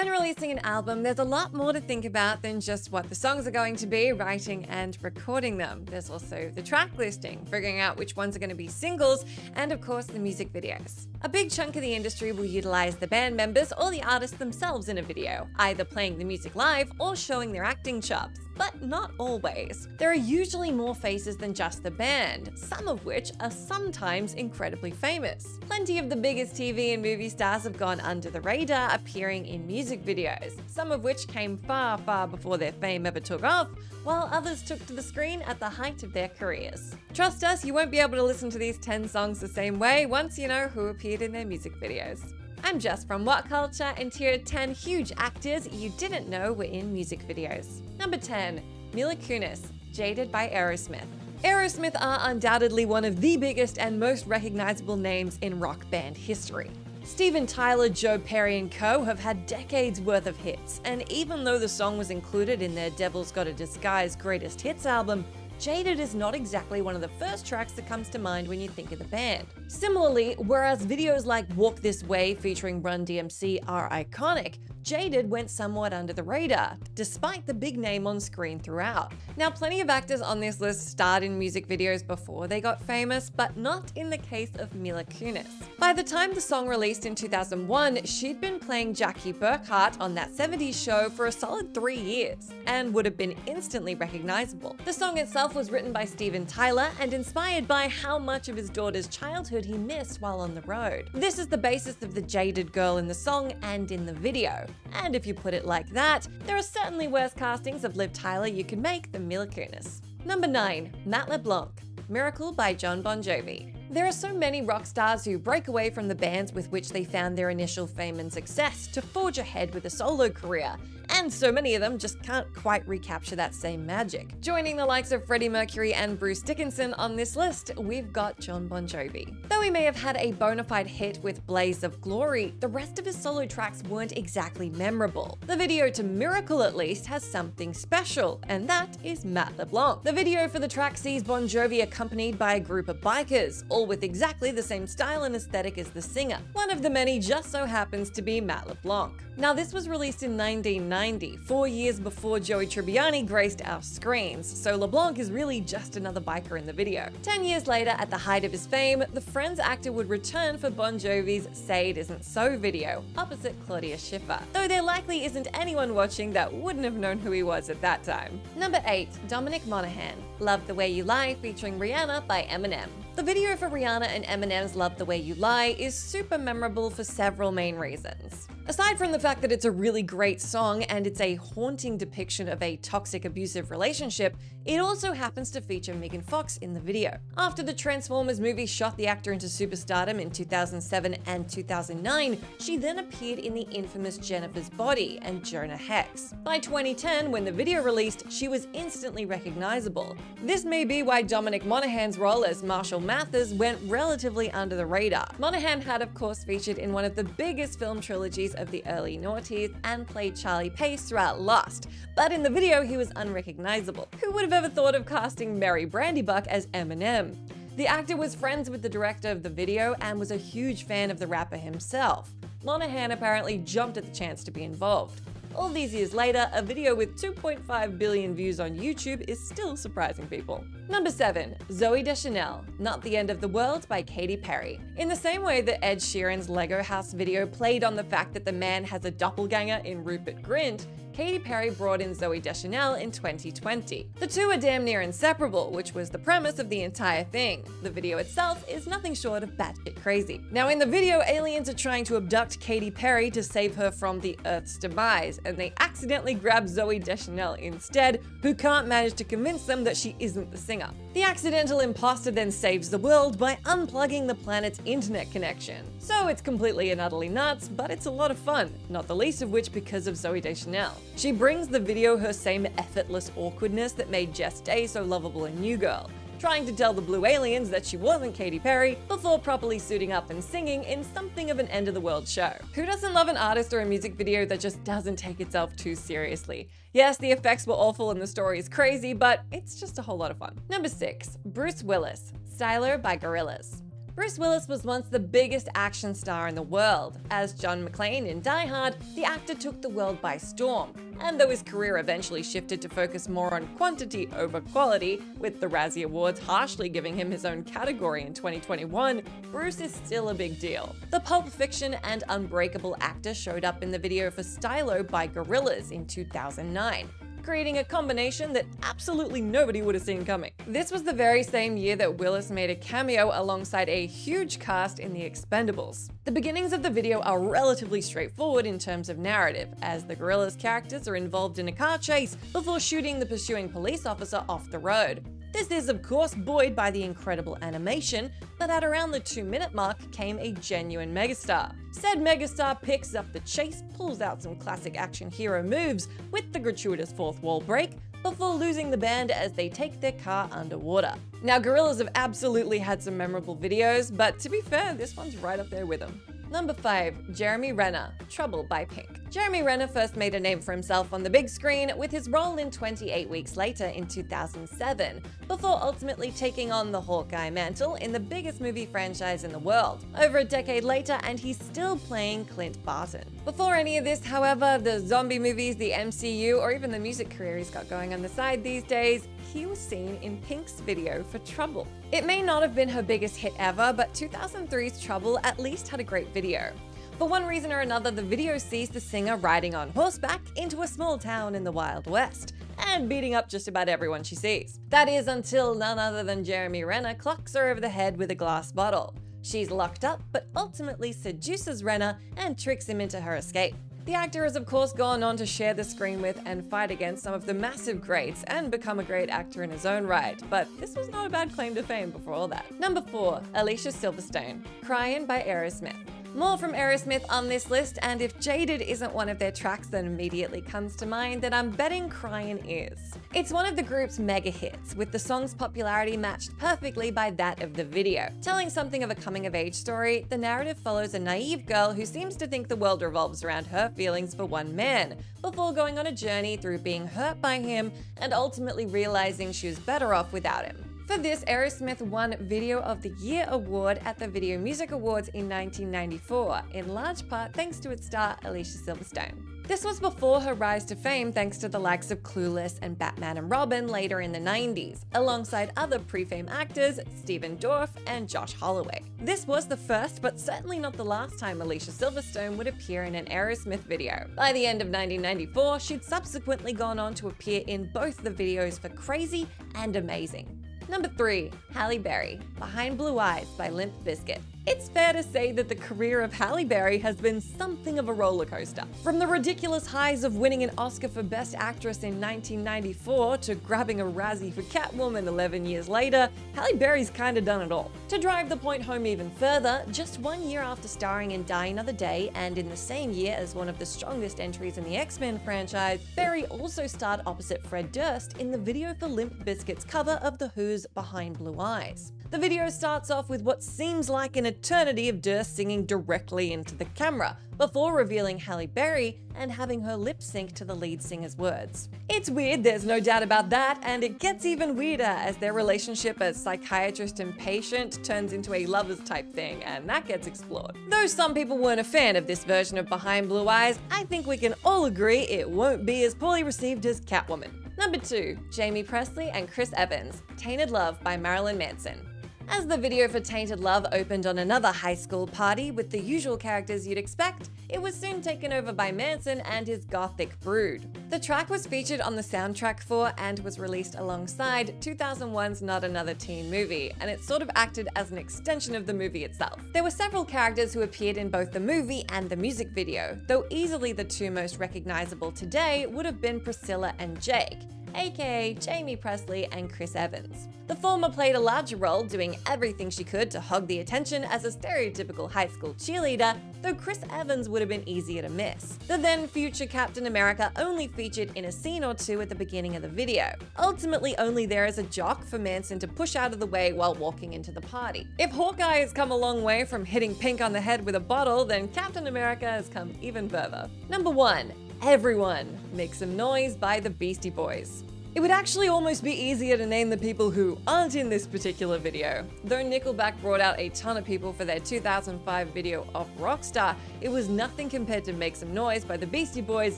When releasing an album, there's a lot more to think about than just what the songs are going to be, writing and recording them. There's also the track listing, figuring out which ones are going to be singles, and of course the music videos. A big chunk of the industry will utilize the band members or the artists themselves in a video, either playing the music live or showing their acting chops. But not always. There are usually more faces than just the band, some of which are sometimes incredibly famous. Plenty of the biggest TV and movie stars have gone under the radar, appearing in music videos, some of which came far, far before their fame ever took off, while others took to the screen at the height of their careers. Trust us, you won't be able to listen to these 10 songs the same way once you know who appeared in their music videos. I'm Jess from What Culture, and here are 10 huge actors you didn't know were in music videos. Number 10. MILA KUNIS, Jaded by Aerosmith. Aerosmith are undoubtedly one of the biggest and most recognizable names in rock band history. Steven Tyler, Joe Perry and co. have had decades worth of hits, and even though the song was included in their Devil's Got a Disguise greatest hits album, Jaded is not exactly one of the first tracks that comes to mind when you think of the band. Similarly, whereas videos like Walk This Way featuring Run DMC are iconic, Jaded went somewhat under the radar, despite the big name on screen throughout. Now, plenty of actors on this list starred in music videos before they got famous, but not in the case of MILA KUNIS. By the time the song released in 2001, she'd been playing Jackie Burkhart on That 70s Show for a solid 3 years, and would have been instantly recognizable. The song itself was written by Steven Tyler and inspired by how much of his daughter's childhood he missed while on the road. This is the basis of the jaded girl in the song and in the video. And if you put it like that, there are certainly worse castings of Liv Tyler you can make than MILA KUNIS. Number 9. Matt LeBlanc, Miracle by Jon Bon Jovi. There are so many rock stars who break away from the bands with which they found their initial fame and success to forge ahead with a solo career, and so many of them just can't quite recapture that same magic. Joining the likes of Freddie Mercury and Bruce Dickinson on this list, we've got Jon Bon Jovi. Though he may have had a bona fide hit with Blaze of Glory, the rest of his solo tracks weren't exactly memorable. The video to Miracle, at least, has something special, and that is Matt LeBlanc. The video for the track sees Bon Jovi accompanied by a group of bikers, all with exactly the same style and aesthetic as the singer. One of the many just so happens to be Matt LeBlanc. Now, this was released in 1990, 4 years before Joey Tribbiani graced our screens, so LeBlanc is really just another biker in the video. 10 years later, at the height of his fame, the Friends actor would return for Bon Jovi's Say It Isn't So video, opposite Claudia Schiffer, though there likely isn't anyone watching that wouldn't have known who he was at that time. Number 8. Dominic Monaghan, Love the Way You Lie featuring Rihanna by Eminem. The video for Rihanna and Eminem's Love the Way You Lie is super memorable for several main reasons. Aside from the fact that it's a really great song and it's a haunting depiction of a toxic, abusive relationship, it also happens to feature Megan Fox in the video. After the Transformers movie shot the actor into superstardom in 2007 and 2009, she then appeared in the infamous Jennifer's Body and Jonah Hex. By 2010, when the video released, she was instantly recognizable. This may be why Dominic Monaghan's role as Marshall Mathers went relatively under the radar. Monaghan had of course featured in one of the biggest film trilogies of the early noughties and played Charlie Pace throughout Lost, but in the video he was unrecognizable. Who would have ever thought of casting Mary Brandybuck as Eminem? The actor was friends with the director of the video and was a huge fan of the rapper himself. Monaghan apparently jumped at the chance to be involved. All these years later, a video with 2.5 billion views on YouTube is still surprising people. Number 7. Zooey Deschanel, Not the End of the World by Katy Perry. In the same way that Ed Sheeran's Lego House video played on the fact that the man has a doppelganger in Rupert Grint, Katy Perry brought in Zooey Deschanel in 2020. The two are damn near inseparable, which was the premise of the entire thing. The video itself is nothing short of batshit crazy. Now, in the video, aliens are trying to abduct Katy Perry to save her from the Earth's demise, and they accidentally grab Zooey Deschanel instead, who can't manage to convince them that she isn't the singer. The accidental imposter then saves the world by unplugging the planet's internet connection. So it's completely and utterly nuts, but it's a lot of fun, not the least of which because of Zooey Deschanel. She brings the video her same effortless awkwardness that made Jess Day so lovable in New Girl, trying to tell the blue aliens that she wasn't Katy Perry before properly suiting up and singing in something of an end-of-the-world show. Who doesn't love an artist or a music video that just doesn't take itself too seriously? Yes, the effects were awful and the story is crazy, but it's just a whole lot of fun. Number 6. Bruce Willis, Styler by Gorillaz. Bruce Willis was once the biggest action star in the world. As John McClane in Die Hard, the actor took the world by storm. And though his career eventually shifted to focus more on quantity over quality, with the Razzie Awards harshly giving him his own category in 2021, Bruce is still a big deal. The Pulp Fiction and Unbreakable actor showed up in the video for Stylo by Gorillaz in 2009. Creating a combination that absolutely nobody would have seen coming. This was the very same year that Willis made a cameo alongside a huge cast in The Expendables. The beginnings of the video are relatively straightforward in terms of narrative, as the Gorillaz characters are involved in a car chase before shooting the pursuing police officer off the road. This is, of course, buoyed by the incredible animation, but at around the 2-minute mark came a genuine megastar. Said megastar picks up the chase, pulls out some classic action hero moves with the gratuitous fourth wall break, before losing the band as they take their car underwater. Now, Gorillaz have absolutely had some memorable videos, but to be fair, this one's right up there with them. Number 5. Jeremy Renner, Trouble by Pink. Jeremy Renner first made a name for himself on the big screen with his role in 28 Weeks Later in 2007, before ultimately taking on the Hawkeye mantle in the biggest movie franchise in the world. Over a decade later, and he's still playing Clint Barton. Before any of this, however, the zombie movies, the MCU, or even the music career he's got going on the side these days, he was seen in Pink's video for Trouble. It may not have been her biggest hit ever, but 2003's Trouble at least had a great video. For one reason or another, the video sees the singer riding on horseback into a small town in the Wild West, and beating up just about everyone she sees. That is until none other than Jeremy Renner clocks her over the head with a glass bottle. She's locked up, but ultimately seduces Renner and tricks him into her escape. The actor has of course gone on to share the screen with and fight against some of the massive greats and become a great actor in his own right, but this was not a bad claim to fame before all that. Number 4. Alicia Silverstone, Cryin' by Aerosmith. More from Aerosmith on this list, and if Jaded isn't one of their tracks that immediately comes to mind, then I'm betting Cryin' is. It's one of the group's mega hits, with the song's popularity matched perfectly by that of the video. Telling something of a coming-of-age story, the narrative follows a naive girl who seems to think the world revolves around her feelings for one man, before going on a journey through being hurt by him and ultimately realizing she was better off without him. For this, Aerosmith won Video of the Year award at the Video Music Awards in 1994, in large part thanks to its star Alicia Silverstone. This was before her rise to fame thanks to the likes of Clueless and Batman and Robin later in the 90s, alongside other pre-fame actors Stephen Dorff and Josh Holloway. This was the first, but certainly not the last time Alicia Silverstone would appear in an Aerosmith video. By the end of 1994, she'd subsequently gone on to appear in both the videos for Crazy and Amazing. Number 3. Halle Berry, Behind Blue Eyes by Limp Bizkit. It's fair to say that the career of Halle Berry has been something of a roller coaster. From the ridiculous highs of winning an Oscar for Best Actress in 1994 to grabbing a Razzie for Catwoman 11 years later, Halle Berry's kinda done it all. To drive the point home even further, just 1 year after starring in Die Another Day and in the same year as one of the strongest entries in the X-Men franchise, Berry also starred opposite Fred Durst in the video for Limp Bizkit's cover of The Who's Behind Blue Eyes. The video starts off with what seems like an eternity of Durst singing directly into the camera, before revealing Halle Berry and having her lip sync to the lead singer's words. It's weird, there's no doubt about that, and it gets even weirder as their relationship as psychiatrist and patient turns into a lovers type thing, and that gets explored. Though some people weren't a fan of this version of Behind Blue Eyes, I think we can all agree it won't be as poorly received as Catwoman. Number 2. Jamie Presley and Chris Evans, Tainted Love by Marilyn Manson. As the video for Tainted Love opened on another high school party with the usual characters you'd expect, it was soon taken over by Manson and his gothic brood. The track was featured on the soundtrack for and was released alongside 2001's Not Another Teen Movie, and it sort of acted as an extension of the movie itself. There were several characters who appeared in both the movie and the music video, though easily the two most recognizable today would have been Priscilla and Jake, aka Jamie Presley and Chris Evans. The former played a larger role, doing everything she could to hog the attention as a stereotypical high school cheerleader, though Chris Evans would have been easier to miss. The then future Captain America only featured in a scene or two at the beginning of the video, ultimately only there as a jock for Manson to push out of the way while walking into the party. If Hawkeye has come a long way from hitting Pink on the head with a bottle, then Captain America has come even further. Number 1. Everyone, Make Some Noise by the Beastie Boys. It would actually almost be easier to name the people who aren't in this particular video. Though Nickelback brought out a ton of people for their 2005 video of Rockstar, it was nothing compared to Make Some Noise by the Beastie Boys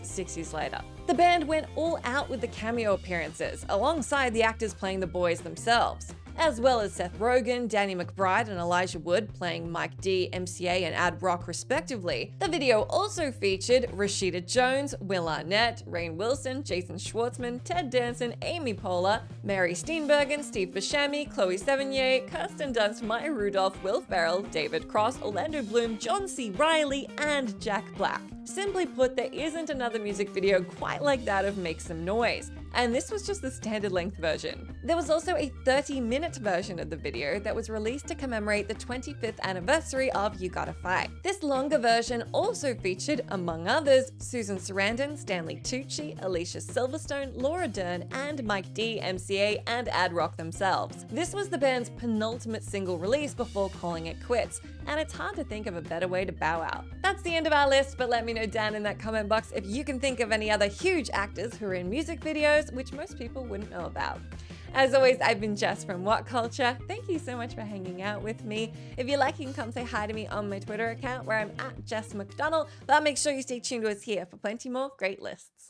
6 years later. The band went all out with the cameo appearances, alongside the actors playing the boys themselves, as well as Seth Rogen, Danny McBride, and Elijah Wood playing Mike D, MCA, and Ad Rock respectively. The video also featured Rashida Jones, Will Arnett, Rainn Wilson, Jason Schwartzman, Ted Danson, Amy Poehler, Mary Steenburgen, Steve Buscemi, Chloe Sevigny, Kirsten Dunst, Maya Rudolph, Will Ferrell, David Cross, Orlando Bloom, John C. Reilly, and Jack Black. Simply put, there isn't another music video quite like that of Make Some Noise, and this was just the standard length version. There was also a 30-minute version of the video that was released to commemorate the 25th anniversary of You Gotta Fight. This longer version also featured, among others, Susan Sarandon, Stanley Tucci, Alicia Silverstone, Laura Dern, and Mike D, MCA, and Ad Rock themselves. This was the band's penultimate single release before calling it quits, and it's hard to think of a better way to bow out. That's the end of our list, but let me know down in that comment box if you can think of any other huge actors who are in music videos, which most people wouldn't know about. As always, I've been Jess from What Culture. Thank you so much for hanging out with me. If you like, you can come say hi to me on my Twitter account where I'm at Jess McDonald, but make sure you stay tuned to us here for plenty more great lists.